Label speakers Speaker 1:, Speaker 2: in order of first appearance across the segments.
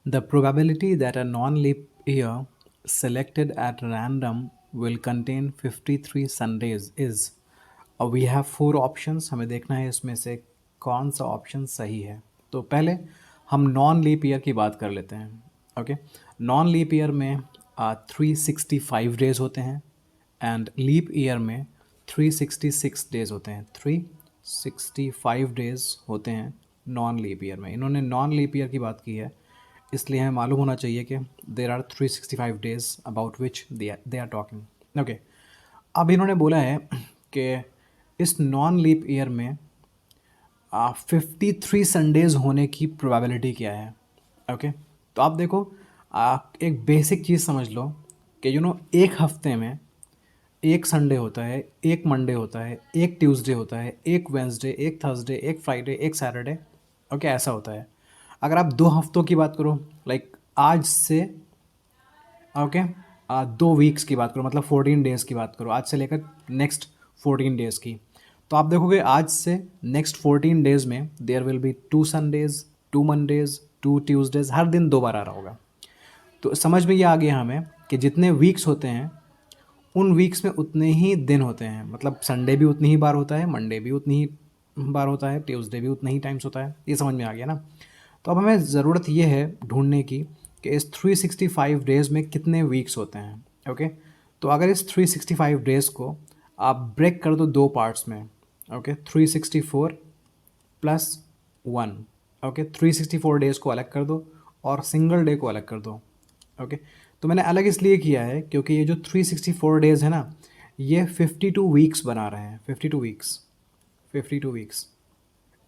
Speaker 1: The probability that a non-leap year selected at random will contain 53 Sundays is we have four options. हमें देखना है इसमें से कौन सा ऑप्शन सही है. तो पहले हम नॉन लीप ईयर की बात कर लेते हैं. ओके, नॉन लीप ईयर में 365 डेज होते हैं एंड लीप ईयर में 366 डेज होते हैं. 365 डेज होते हैं नॉन लीप ईयर में. इन्होंने नॉन लीप ईयर की बात की है, इसलिए हमें मालूम होना चाहिए कि there are 365 days about which they are talking. Okay, अब इन्होंने बोला है कि इस नॉन लीप ईयर में 53 संडेज़ होने की प्रोबेबिलिटी क्या है. ओके, तो आप देखो, एक बेसिक चीज़ समझ लो कि एक हफ्ते में एक संडे होता है, एक मंडे होता है, एक ट्यूसडे होता है, एक वेंसडे, एक थर्सडे, एक फ्राइडे, एक सैटरडे. ओके, ऐसा होता है. अगर आप 2 हफ्तों की बात करो, लाइक आज से, ओके, 2 वीक्स की बात करो, मतलब 14 डेज़ की बात करो, आज से लेकर नेक्स्ट 14 डेज़ की, तो आप देखोगे आज से नेक्स्ट 14 डेज़ में there will be 2 Sundays, 2 Mondays, 2 Tuesdays, हर दिन 2 बार आ रहा होगा. तो समझ में ये आ गया हमें कि जितने वीक्स होते हैं उन वीक्स में उतने ही दिन होते हैं. मतलब संडे भी उतनी ही बार होता है, मंडे भी उतनी ही बार होता है, ट्यूसडे भी उतना ही टाइम्स होता है. ये समझ में आ गया ना. तो अब हमें ज़रूरत ये है ढूंढने की कि इस 365 डेज़ में कितने वीक्स होते हैं. ओके, तो अगर इस 365 डेज़ को आप ब्रेक कर दो 2 पार्ट्स में. Okay, 364 plus 1. ओके, 364 डेज़ को अलग कर दो और सिंगल डे को अलग कर दो. ओके, तो मैंने अलग इसलिए किया है क्योंकि ये जो 364 डेज़ है ना, ये 52 वीक्स बना रहे हैं. 52 वीक्स.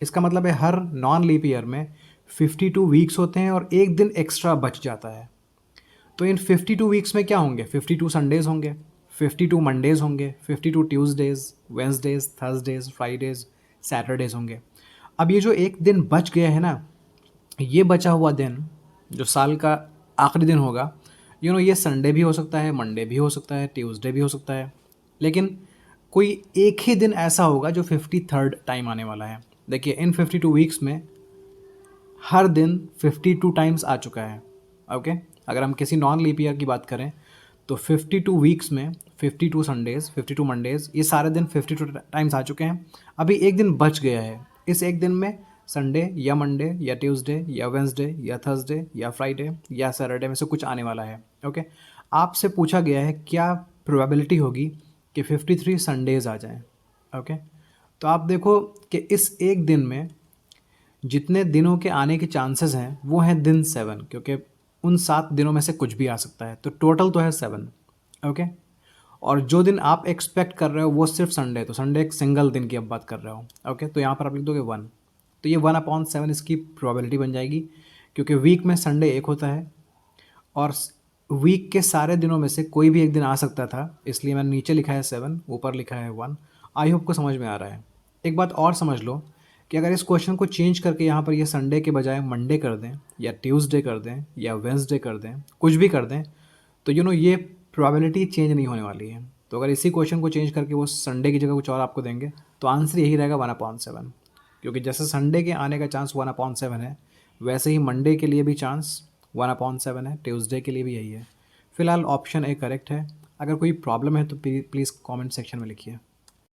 Speaker 1: इसका मतलब है हर नॉन लीप ईयर में 52 वीक्स होते हैं और एक दिन एक्स्ट्रा बच जाता है. तो इन 52 वीक्स में क्या होंगे? 52 संडेज़ होंगे, 52 मंडेज़ होंगे, 52 ट्यूसडेज़, वेंसडेज़, थर्सडेज़, फ्राइडेज़, सैटरडेज़ होंगे. अब ये जो एक दिन बच गया है ना, ये बचा हुआ दिन जो साल का आखिरी दिन होगा, ये संडे भी हो सकता है, मंडे भी हो सकता है, ट्यूसडे भी हो सकता है, लेकिन कोई एक ही दिन ऐसा होगा जो 53rd टाइम आने वाला है. देखिए, इन 52 वीक्स में हर दिन 52 टाइम्स आ चुका है. ओके, अगर हम किसी नॉन लीप ईयर की बात करें तो 52 वीक्स में 52 संडेज़, 52 मंडेज़, ये सारे दिन 52 टाइम्स आ चुके हैं. अभी एक दिन बच गया है. इस एक दिन में संडे या मंडे या ट्यूसडे या वेंसडे या थर्सडे या फ्राइडे या सैटरडे में से कुछ आने वाला है. ओके, आपसे पूछा गया है क्या प्रोबेबिलिटी होगी कि 53 संडेज़ आ जाएं. ओके, तो आप देखो कि इस एक दिन में जितने दिनों के आने के चांसेस हैं वो हैं दिन 7, क्योंकि उन 7 दिनों में से कुछ भी आ सकता है. तो टोटल तो है 7. ओके, और जो दिन आप एक्सपेक्ट कर रहे हो वो सिर्फ संडे है, तो संडे एक सिंगल दिन की अब बात कर रहे हो. ओके, तो यहाँ पर आप लिख दोगे 1. तो ये 1/7 इसकी प्रोबेबिलिटी बन जाएगी, क्योंकि वीक में संडे एक होता है और वीक के सारे दिनों में से कोई भी एक दिन आ सकता था, इसलिए मैंने नीचे लिखा है 7, ऊपर लिखा है 1. आई होप को समझ में आ रहा है. एक बात और समझ लो कि अगर इस क्वेश्चन को चेंज करके यहाँ पर ये संडे के बजाय मंडे कर दें या ट्यूसडे कर दें या वेंसडे कर दें, कुछ भी कर दें, तो ये प्रोबेबिलिटी चेंज नहीं होने वाली है. तो अगर इसी क्वेश्चन को चेंज करके वो संडे की जगह कुछ और आपको देंगे तो आंसर यही रहेगा 1/7, क्योंकि जैसे संडे के आने का चांस 1/7 है, वैसे ही मंडे के लिए भी चांस 1/7 है, ट्यूसडे के लिए भी यही है. फिलहाल ऑप्शन ए करेक्ट है. अगर कोई प्रॉब्लम है तो प्लीज़ कमेंट सेक्शन में लिखिए.